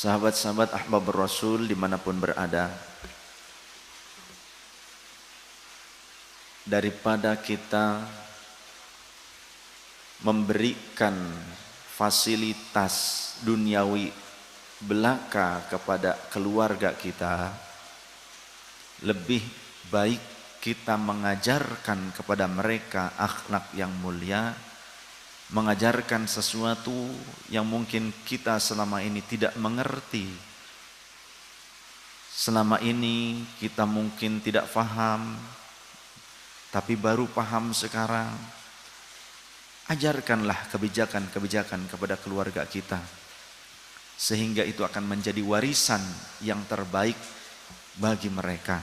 sahabat-sahabat ahbab Rasul dimanapun berada, daripada kita memberikan fasilitas duniawi belaka kepada keluarga kita, lebih baik kita mengajarkan kepada mereka akhlak yang mulia, mengajarkan sesuatu yang mungkin kita selama ini tidak mengerti. Selama ini kita mungkin tidak paham, tapi baru paham sekarang. Ajarkanlah kebijakan-kebijakan kepada keluarga kita, sehingga itu akan menjadi warisan yang terbaik bagi mereka.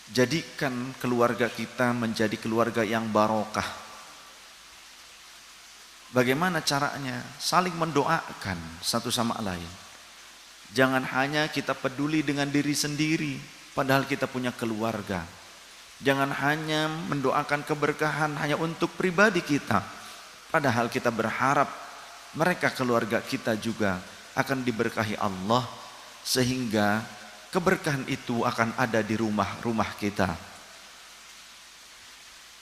Jadikan keluarga kita menjadi keluarga yang barokah. Bagaimana caranya? Saling mendoakan satu sama lain. Jangan hanya kita peduli dengan diri sendiri, padahal kita punya keluarga. Jangan hanya mendoakan keberkahan hanya untuk pribadi kita, padahal kita berharap mereka keluarga kita juga akan diberkahi Allah, sehingga keberkahan itu akan ada di rumah-rumah kita.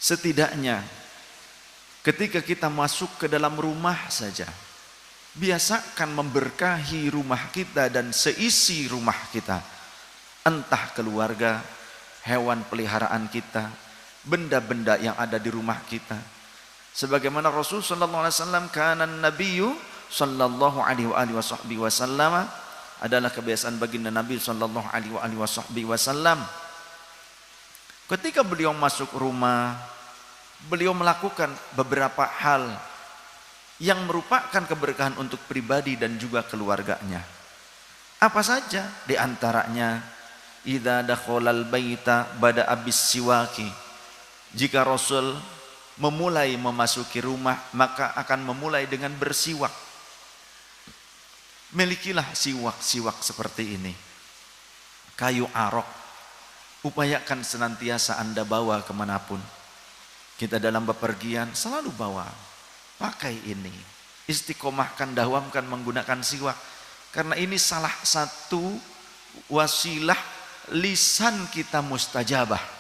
Setidaknya ketika kita masuk ke dalam rumah saja, biasakan memberkahi rumah kita dan seisi rumah kita. Entah keluarga, hewan peliharaan kita, benda-benda yang ada di rumah kita. Sebagaimana Rasul sallallahu alaihi wasallam, kana nabiyyu sallallahu alaihi wasallam, adalah kebiasaan baginda Nabi sallallahu alaihi wasallam, ketika beliau masuk rumah, beliau melakukan beberapa hal yang merupakan keberkahan untuk pribadi dan juga keluarganya. Apa saja? Di antaranya, idza dakhalal baita bada abis siwaki. Jika Rasul memulai memasuki rumah, maka akan memulai dengan bersiwak. Milikilah siwak-siwak seperti ini, kayu arok. Upayakan senantiasa Anda bawa kemanapun kita dalam bepergian, selalu bawa. Pakai ini, istiqomahkan, dawamkan menggunakan siwak, karena ini salah satu wasilah lisan kita mustajabah.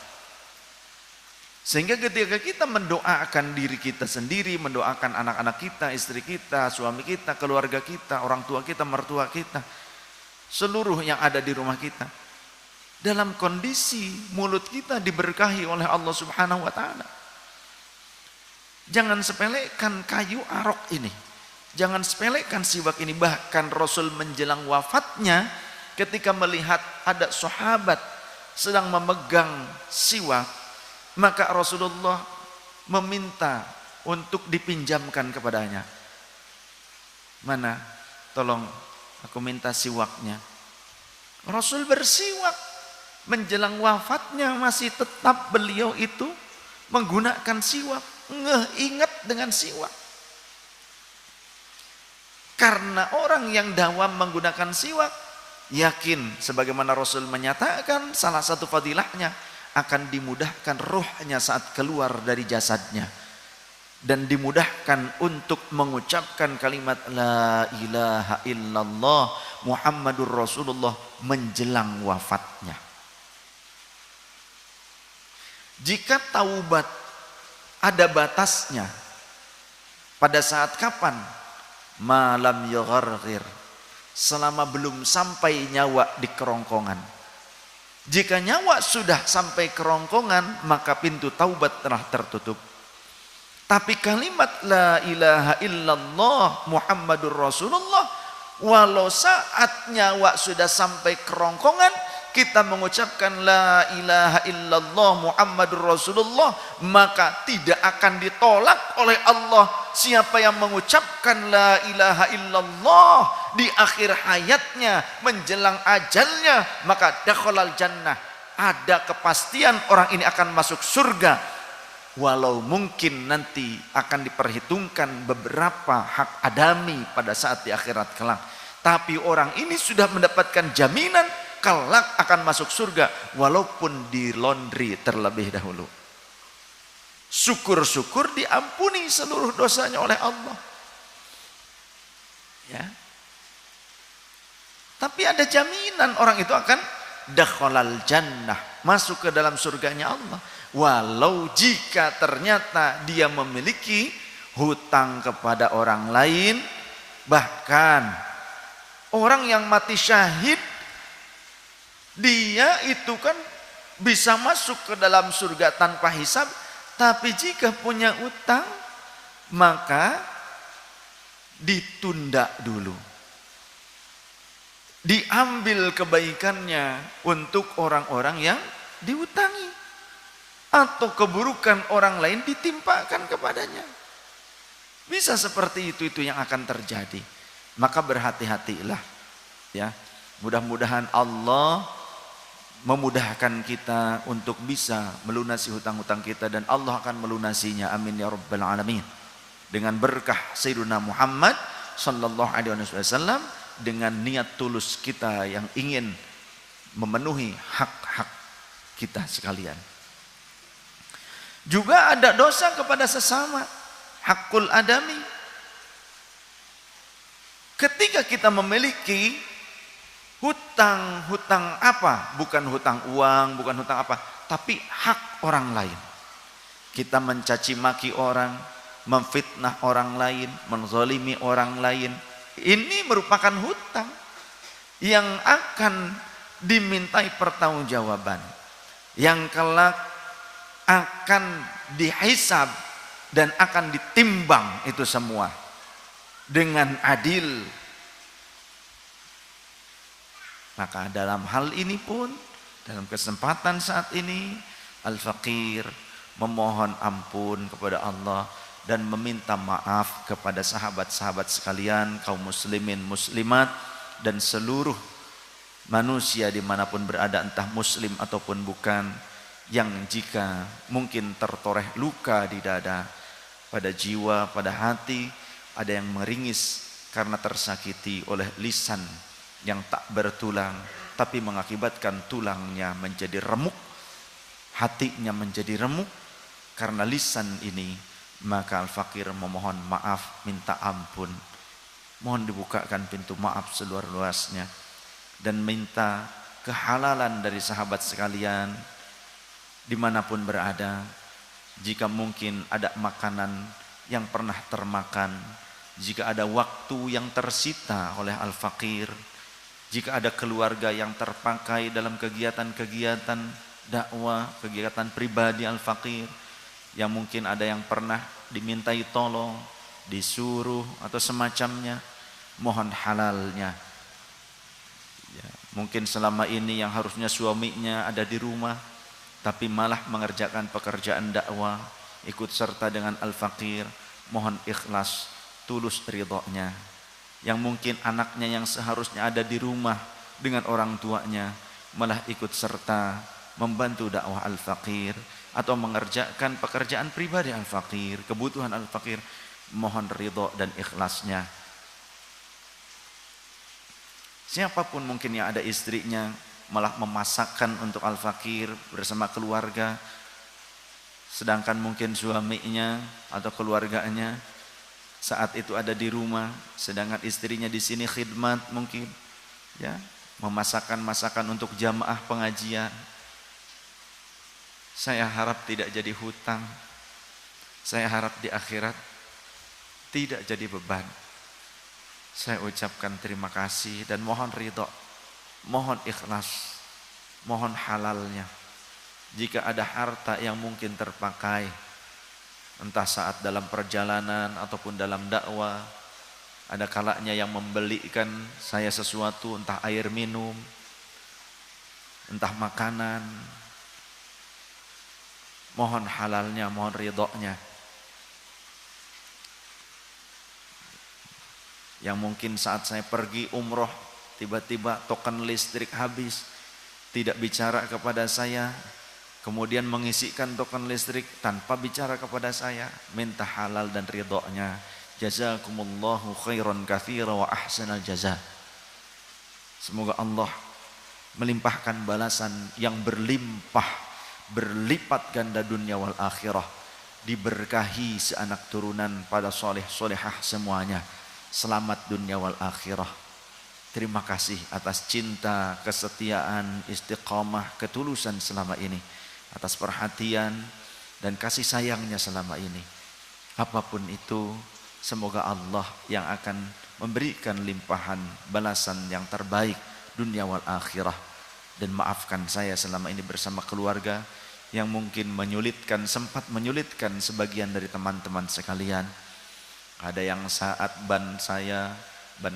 Sehingga ketika kita mendoakan diri kita sendiri, mendoakan anak-anak kita, istri kita, suami kita, keluarga kita, orang tua kita, mertua kita, seluruh yang ada di rumah kita, dalam kondisi mulut kita diberkahi oleh Allah Subhanahu wa Ta'ala. Jangan sepelekan kayu arok ini, jangan sepelekan siwak ini. Bahkan Rasul menjelang wafatnya, ketika melihat ada sahabat sedang memegang siwak, maka Rasulullah meminta untuk dipinjamkan kepadanya. Mana? Tolong aku minta siwaknya. Rasul bersiwak. Menjelang wafatnya masih tetap beliau itu menggunakan siwak. Ingat dengan siwak. Karena orang yang dawam menggunakan siwak, yakin sebagaimana Rasul menyatakan, salah satu fadilahnya akan dimudahkan ruhnya saat keluar dari jasadnya, dan dimudahkan untuk mengucapkan kalimat la ilaha illallah Muhammadur Rasulullah menjelang wafatnya. Jika taubat ada batasnya, pada saat kapan? Malam yugharghir, selama belum sampai nyawa di kerongkongan. Jika nyawa sudah sampai kerongkongan, maka pintu taubat telah tertutup. Tapi kalimat la ilaha illallah Muhammadur Rasulullah, walau saat nyawa sudah sampai kerongkongan, kita mengucapkan la ilaha illallah Muhammadur Rasulullah, maka tidak akan ditolak oleh Allah. Siapa yang mengucapkan la ilaha illallah di akhir hayatnya, menjelang ajalnya, maka dakhalal jannah. Ada kepastian orang ini akan masuk surga. Walau mungkin nanti akan diperhitungkan beberapa hak adami pada saat di akhirat kelak, tapi orang ini sudah mendapatkan jaminan kelak akan masuk surga, walaupun di laundry terlebih dahulu. Syukur-syukur diampuni seluruh dosanya oleh Allah. Ya. Tapi ada jaminan orang itu akan dakhalal jannah, masuk ke dalam surganya Allah. Walau jika ternyata dia memiliki hutang kepada orang lain, bahkan orang yang mati syahid, dia itu kan bisa masuk ke dalam surga tanpa hisab, tapi jika punya utang, maka ditunda dulu. Diambil kebaikannya untuk orang-orang yang diutangi, atau keburukan orang lain ditimpakan kepadanya. Bisa seperti itu yang akan terjadi. Maka berhati-hatilah, ya. Mudah-mudahan Allah memudahkan kita untuk bisa melunasi hutang-hutang kita, dan Allah akan melunasinya. Amin ya rabbal alamin. Dengan berkah Sayyidina Muhammad sallallahu alaihi wasallam, dengan niat tulus kita yang ingin memenuhi hak-hak kita sekalian. Juga ada dosa kepada sesama, hakul adami. Ketika kita memiliki hutang apa? Bukan hutang uang, bukan hutang apa, tapi hak orang lain. Kita mencaci maki orang, memfitnah orang lain, menzalimi orang lain. Ini merupakan hutang yang akan dimintai pertanggungjawaban, yang kelak akan dihisab dan akan ditimbang itu semua dengan adil. Maka dalam hal ini pun, dalam kesempatan saat ini, al-faqir memohon ampun kepada Allah dan meminta maaf kepada sahabat-sahabat sekalian, kaum muslimin muslimat, dan seluruh manusia dimanapun berada, entah muslim ataupun bukan, yang jika mungkin tertoreh luka di dada, pada jiwa, pada hati, ada yang meringis karena tersakiti oleh lisan yang tak bertulang, tapi mengakibatkan tulangnya menjadi remuk, hatinya menjadi remuk karena lisan ini. Maka al-faqir memohon maaf, minta ampun, mohon dibukakan pintu maaf seluas-luasnya, dan minta kehalalan dari sahabat sekalian dimanapun berada. Jika mungkin ada makanan yang pernah termakan, jika ada waktu yang tersita oleh al-faqir, jika ada keluarga yang terpakai dalam kegiatan-kegiatan dakwah, kegiatan pribadi al-faqir, yang mungkin ada yang pernah dimintai tolong, disuruh atau semacamnya, mohon halalnya. Ya, mungkin selama ini yang harusnya suaminya ada di rumah, tapi malah mengerjakan pekerjaan dakwah, ikut serta dengan al-faqir, mohon ikhlas, tulus ridhonya. Yang mungkin anaknya yang seharusnya ada di rumah dengan orang tuanya, malah ikut serta membantu dakwah al-faqir, atau mengerjakan pekerjaan pribadi al-faqir, kebutuhan al-faqir, mohon ridho dan ikhlasnya. Siapapun mungkin yang ada istrinya malah memasakkan untuk al-faqir bersama keluarga, sedangkan mungkin suaminya atau keluarganya saat itu ada di rumah, sedangkan istrinya di sini khidmat mungkin, ya, memasakkan masakan untuk jamaah pengajian. Saya harap tidak jadi hutang. Saya harap di akhirat tidak jadi beban. Saya ucapkan terima kasih dan mohon ridho, mohon ikhlas, mohon halalnya. Jika ada harta yang mungkin terpakai, entah saat dalam perjalanan ataupun dalam dakwah, ada kalanya yang membelikan saya sesuatu, entah air minum, entah makanan, mohon halalnya, mohon ridhonya. Yang mungkin saat saya pergi umroh, tiba-tiba token listrik habis, tidak bicara kepada saya, kemudian mengisikan token listrik tanpa bicara kepada saya, minta halal dan ridhonya. Jazakumullahu khairan katsira wa ahsanal jaza. Semoga Allah melimpahkan balasan yang berlimpah, berlipat ganda dunia wal akhirah, diberkahi seanak turunan pada soleh solehah semuanya. selamat dunia wal akhirah. Terima kasih atas cinta, kesetiaan, istiqamah, ketulusan selama ini, atas perhatian dan kasih sayangnya selama ini. Apapun itu, semoga Allah yang akan memberikan limpahan balasan yang terbaik dunia wal akhirah. Dan maafkan saya selama ini bersama keluarga yang mungkin menyulitkan, sempat menyulitkan sebagian dari teman-teman sekalian. Ada yang saat ban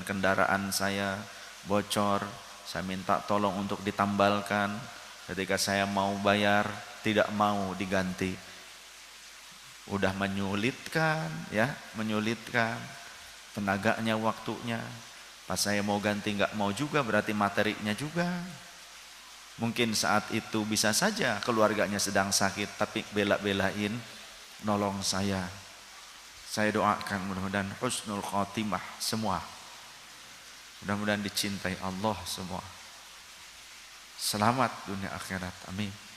kendaraan saya bocor, saya minta tolong untuk ditambalkan. Ketika saya mau bayar, tidak mau diganti. Udah menyulitkan, ya, menyulitkan. Tenaganya, waktunya. Pas saya mau ganti nggak mau juga, berarti materinya juga. Mungkin saat itu bisa saja keluarganya sedang sakit, tapi bela-belain nolong saya. Saya doakan mudah-mudahan husnul khotimah semua. Mudah-mudahan dicintai Allah semua. Selamat dunia akhirat. Amin.